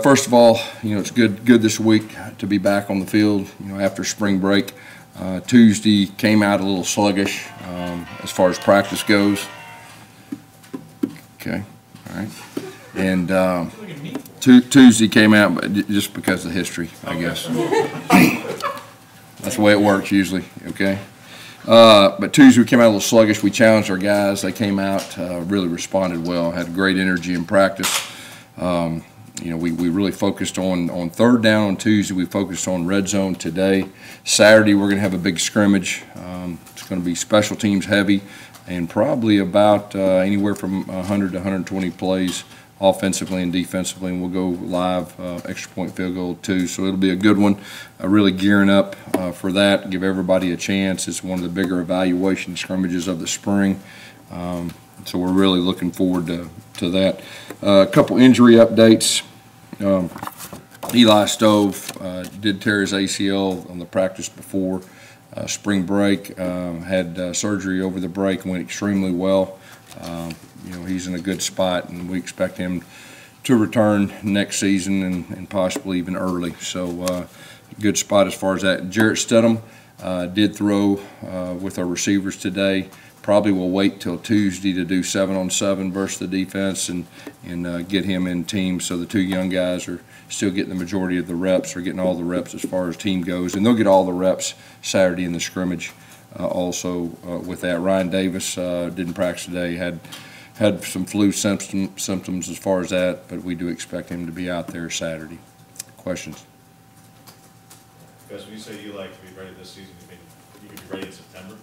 First of all, it's good this week to be back on the field, after spring break. Tuesday came out a little sluggish as far as practice goes. Okay, all right. And Tuesday came out, but just because of history, I guess. That's the way it works usually, okay? But Tuesday we came out a little sluggish. We challenged our guys. They came out, really responded well, had great energy in practice. We really focused on third down on Tuesday. We focused on red zone today. Saturday we're going to have a big scrimmage. It's going to be special teams heavy and probably about anywhere from 100 to 120 plays offensively and defensively, and we'll go live extra point field goal too. So it'll be a good one. Really gearing up for that, give everybody a chance. It's one of the bigger evaluation scrimmages of the spring. So we're really looking forward to that. A couple injury updates. Eli Stove did tear his ACL on the practice before spring break. Had surgery over the break and went extremely well. He's in a good spot, and we expect him to return next season and possibly even early. So good spot as far as that. Jarrett Stidham did throw with our receivers today. Probably will wait till Tuesday to do 7-on-7 versus the defense and get him in team. So the two young guys are still getting the majority of the reps, or getting all the reps as far as team goes, and they'll get all the reps Saturday in the scrimmage. Also with that, Ryan Davis didn't practice today. Had some flu symptoms as far as that, but we do expect him to be out there Saturday. Questions? Gus, when you say you like to be ready this season, you mean you could be ready in September?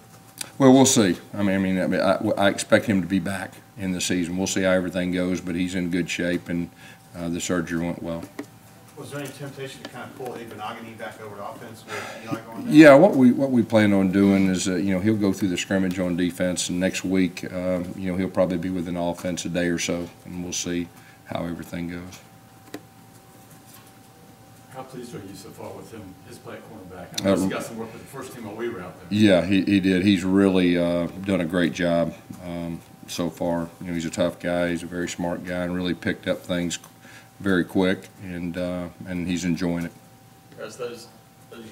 Well, we'll see. I expect him to be back in the season. We'll see how everything goes, but he's in good shape, and the surgery went well. Was there any temptation to kind of pull Benogany back over to offense with Eli going down? Yeah, what we plan on doing is, he'll go through the scrimmage on defense, and next week, he'll probably be with an offense a day or so, and we'll see how everything goes. How pleased are you so far with him, his play at cornerback? I know he got some work with the first team while we were out there. Yeah, he did. He's really done a great job so far. He's a tough guy. He's a very smart guy, and really picked up things very quick, and he's enjoying it. Because those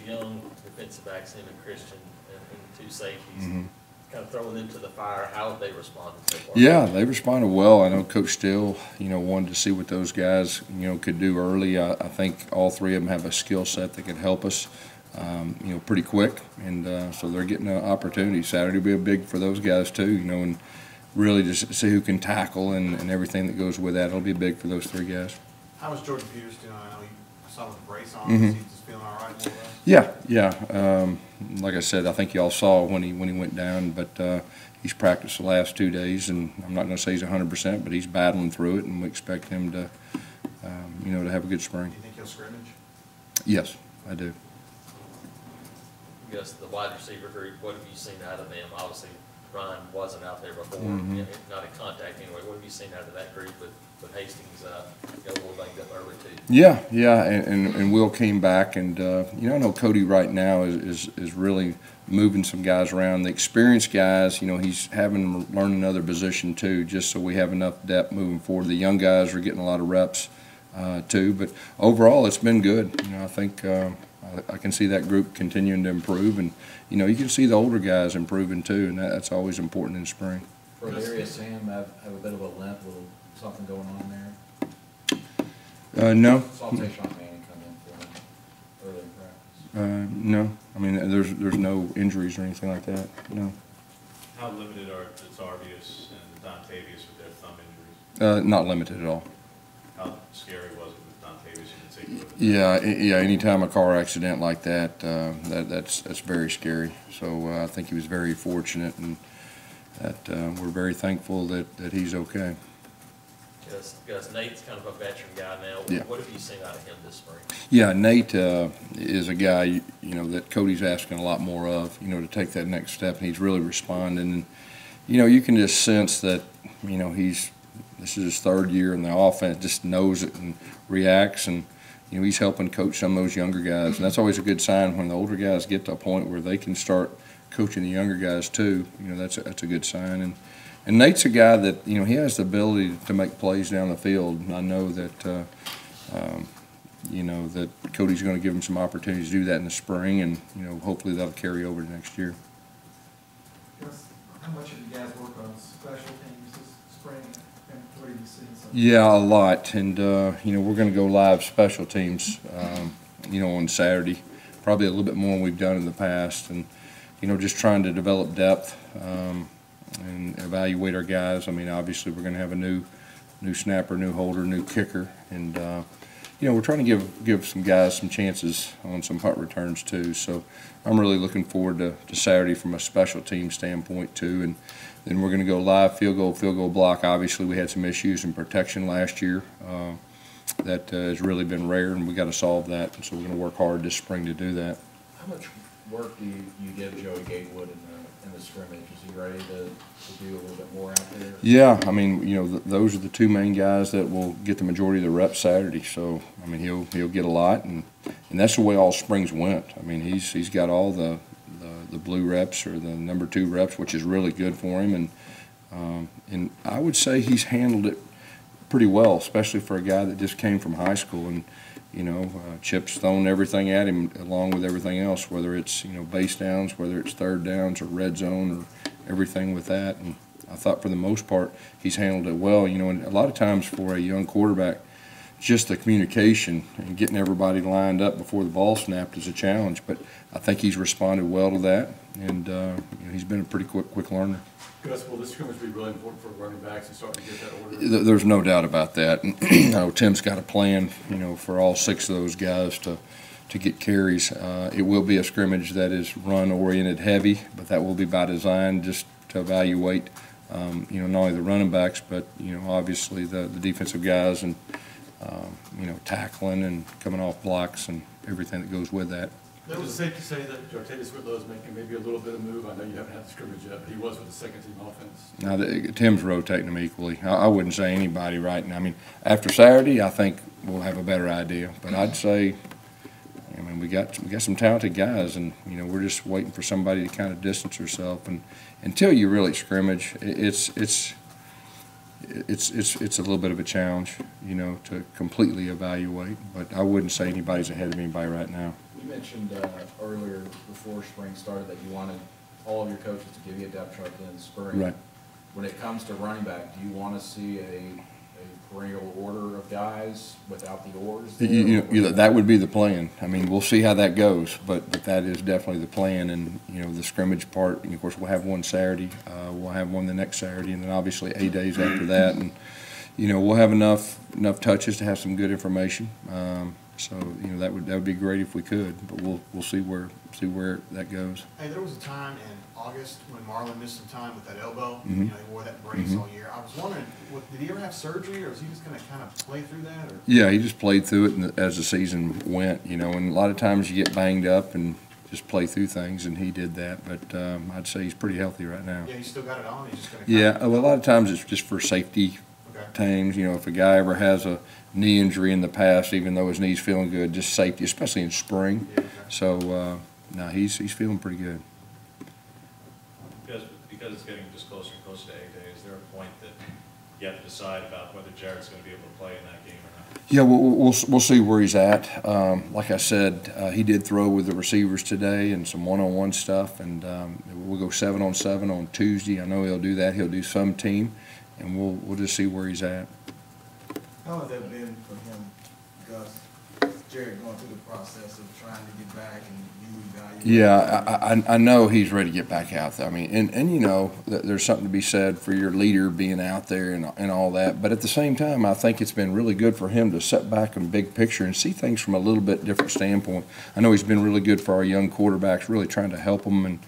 young defensive backs, him and Christian, and two safeties, kind of throwing them to the fire, how have they responded so far? Yeah, they responded well. I know Coach Steele, wanted to see what those guys, could do early. I think all three of them have a skill set that can help us, pretty quick, and so they're getting an opportunity. Saturday will be a big for those guys too, and really just see who can tackle and everything that goes with that. It'll be big for those three guys. How was Jordan Peters doing? I know I saw with the brace on. Is he just feeling all right? More or less? Yeah. Like I said, I think y'all saw when he went down, but he's practiced the last 2 days, and I'm not going to say he's 100%, but he's battling through it, and we expect him to, to have a good spring. Do you think he'll scrimmage? Yes, I do. Yes, the wide receiver group, what have you seen out of them? Obviously, Ryan wasn't out there before, not in contact anyway. What have you seen out of that group with Hastings got a little banged up early too? Yeah, and Will came back, and I know Cody right now is really moving some guys around. The experienced guys, he's having them learn another position too, just so we have enough depth moving forward. The young guys are getting a lot of reps too, but overall it's been good. I think I can see that group continuing to improve, and you can see the older guys improving too, and that's always important in spring. For Darius Sam, have a bit of a limp, little something going on there? No. Saw Tayshawn Manning come in for him early in practice. No. There's no injuries or anything like that. No. How limited are Tarvius and Dontavius with their thumb injuries? Not limited at all. How scary was it with Dontavius in particular? Yeah. Anytime a car accident like that, that's very scary. So I think he was very fortunate, and that we're very thankful that he's okay. Gus, Nate's kind of a veteran guy now. Yeah. What have you seen out of him this spring? Yeah, Nate is a guy that Cody's asking a lot more of. To take that next step, and he's really responding. And you can just sense that this is his third year in the offense, just knows it and reacts, and he's helping coach some of those younger guys, and that's always a good sign when the older guys get to a point where they can start coaching the younger guys too. That's a good sign. And Nate's a guy that he has the ability to make plays down the field. And I know that you know, that Cody's going to give them some opportunities to do that in the spring, and, you know, hopefully that'll carry over to next year. Gus, how much have you guys worked on special teams this spring, and what have you seen so far? Yeah, a lot, and, you know, we're going to go live special teams, you know, on Saturday, probably a little bit more than we've done in the past, and, you know, just trying to develop depth and evaluate our guys. I mean, obviously, we're going to have a new snapper, new holder, new kicker, and you know, we're trying to give some guys some chances on some punt returns too. So I'm really looking forward to Saturday from a special team standpoint too. And then we're going to go live field goal block. Obviously, we had some issues in protection last year that has really been rare, and we got to solve that. And so we're going to work hard this spring to do that. How much work do you give Joey Gatewood in the scrimmage? Is he ready to do a little bit more out there? Yeah, I mean, you know, those are the two main guys that will get the majority of the reps Saturday. So, I mean, he'll get a lot, and that's the way all springs went. I mean, he's got all the blue reps or the number 2 reps, which is really good for him, and I would say he's handled it pretty well, especially for a guy that just came from high school. And you know, Chip's thrown everything at him along with everything else, whether it's, you know, base downs, whether it's third downs or red zone or everything with that. And I thought for the most part he's handled it well. You know, and a lot of times for a young quarterback, just the communication and getting everybody lined up before the ball snapped is a challenge. But I think he's responded well to that, and you know, he's been a pretty quick learner. Gus, will this scrimmage be really important for running backs and starting to get that order? There's no doubt about that. And I know Tim's got a plan, you know, for all 6 of those guys to get carries. It will be a scrimmage that is run-oriented heavy, but that will be by design, just to evaluate, you know, not only the running backs, but, you know, obviously the defensive guys, and, you know, tackling and coming off blocks and everything that goes with that. It was safe to say that Jartavius Whitlow is making maybe a little bit of move. I know you haven't had the scrimmage yet, but he was with the second-team offense. Now, Tim's rotating them equally. I wouldn't say anybody right now. I mean, after Saturday, I think we'll have a better idea. But I'd say, I mean, we got some talented guys, and, you know, we're just waiting for somebody to kind of distance herself. And until you really scrimmage, it's a little bit of a challenge, you know, to completely evaluate. But I wouldn't say anybody's ahead of anybody right now. You mentioned earlier before spring started that you wanted all of your coaches to give you a depth chart in the spring. Right. When it comes to running back, do you want to see a perennial order of guys without the orders? You know, that would be the plan. I mean, we'll see how that goes, but that is definitely the plan. And, you know, the scrimmage part, and of course, we'll have one Saturday. We'll have one the next Saturday, and then obviously 8 days after that. And, you know, we'll have enough touches to have some good information. So, you know, that would be great if we could, but we'll see where that goes. Hey, there was a time in August when Marlon missed some time with that elbow. Mm-hmm. You know, he wore that brace all year. I was wondering, did he ever have surgery, or was he just going to kind of play through that? Or? Yeah, he just played through it as the season went, you know, and a lot of times you get banged up and just play through things, and he did that. But I'd say he's pretty healthy right now. Yeah, he's still got it on. He's just going to. Yeah, well, a lot of times it's just for safety Okay. teams. You know, if a guy ever has a knee injury in the past, even though his knee's feeling good, just safety, especially in spring. Yeah, okay. So, no, he's feeling pretty good. Because it's getting just closer and closer to 8 days, is there a point that you have to decide about whether Jared's going to be able to play in that game or not? Yeah, we'll see where he's at. Like I said, he did throw with the receivers today and some one-on-one stuff, and we'll go 7-on-7 on Tuesday. I know he'll do that. He'll do some team, and we'll just see where he's at. How has that been for him, Gus? Jared going through the process of trying to get back and you evaluate? Yeah, I know he's ready to get back out there. I mean, and you know, there's something to be said for your leader being out there and all that. But at the same time, I think it's been really good for him to sit back in big picture and see things from a little bit different standpoint. I know he's been really good for our young quarterbacks, really trying to help them and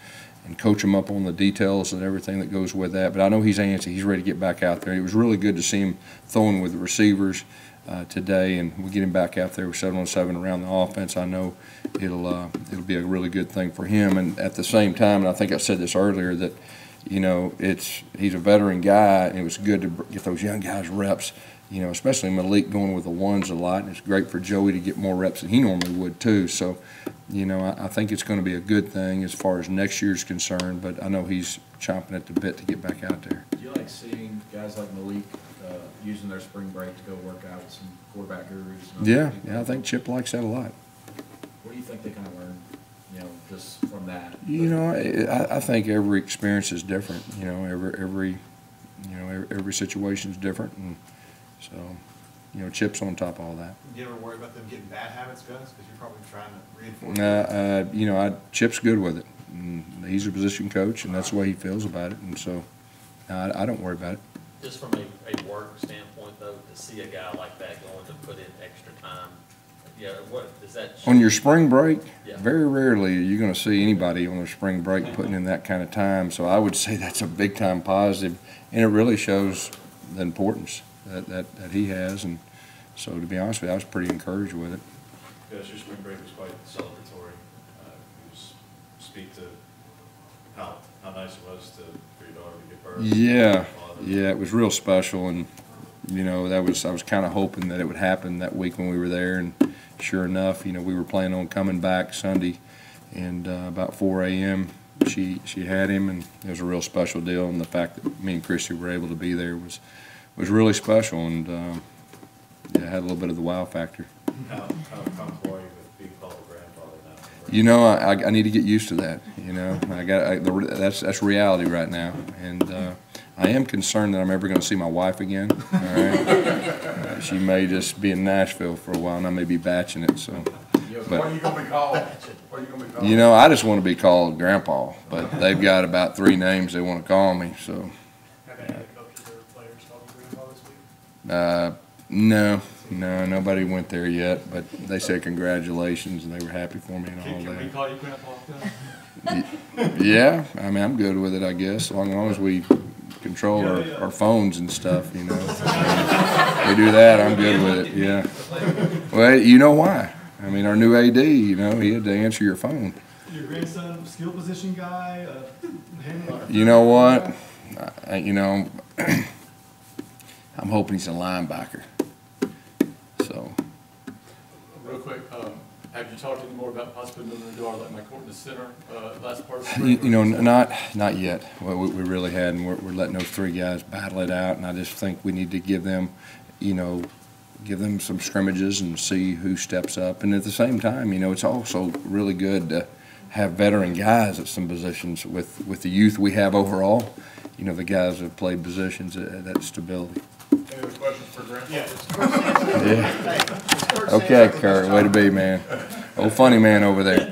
coach him up on the details and everything that goes with that. But I know he's antsy. He's ready to get back out there. It was really good to see him throwing with the receivers today, and we get him back out there with 7-on-7 around the offense. I know it'll be a really good thing for him. And at the same time, and I think I said this earlier, that you know he's a veteran guy, and it was good to get those young guys reps. You know, especially Malik going with the ones a lot, and it's great for Joey to get more reps than he normally would too. So, you know, I think it's going to be a good thing as far as next year's concerned. But I know he's chomping at the bit to get back out there. Do you like seeing guys like Malik using their spring break to go work out with some quarterback gurus. Yeah, I think Chip likes that a lot. What do you think they kind of learn, just from that? I think every experience is different. Every situation is different, and so Chip's on top of all that. Do you ever worry about them getting bad habits, Gus? Because you're probably trying to reinforce. Chip's good with it. And he's a position coach, and that's the way he feels about it, and so I don't worry about it. Just from a work standpoint, though, to see a guy like that going to put in extra time, what does that? On your spring break, Yeah. very rarely are you going to see anybody on their spring break putting in that kind of time. So I would say that's a big time positive, and it really shows the importance that he has. And so, to be honest with you, I was pretty encouraged with it. Yes, your spring break was quite celebratory. Can you speak to how nice it was for your daughter to give birth? Yeah, it was real special, and I was kind of hoping that it would happen that week when we were there, and sure enough, we were planning on coming back Sunday, and about 4 a.m. she had him, and it was a real special deal, and the fact that me and Christy were able to be there was really special, and it had a little bit of the wow factor. How comfortable are you with being called a grandfather now? I need to get used to that. That's reality right now, and I am concerned that I'm ever going to see my wife again. All right, she may just be in Nashville for a while, and I may be batching it. So, What are you going to be called? What are you going to be called? I just want to be called Grandpa, but they've got about 3 names they want to call me. So, Have any of the coaches or players called you Grandpa this week? no, nobody went there yet, but they said congratulations, and they were happy for me and all Can we that. call you Grandpa then? Yeah, I'm good with it, I guess, as long as we control our phones and stuff, we do that, I'm good with it, yeah. Well, you know why? Our new AD, he had to answer your phone. Your grandson, skill position guy, You know what? I'm hoping he's a linebacker. So. Real quick, have you talked any more about possibly moving the door, like my court in the center, last part of the spring? Not yet. Well, we really hadn't. We're letting those 3 guys battle it out, and I just think we need to give them, some scrimmages and see who steps up. And at the same time, it's also really good to have veteran guys at some positions with the youth we have overall. The guys that have played positions, that stability. Any other questions for Grandpa? Yeah. Okay, Kurt, way to be, man. Old funny man over there.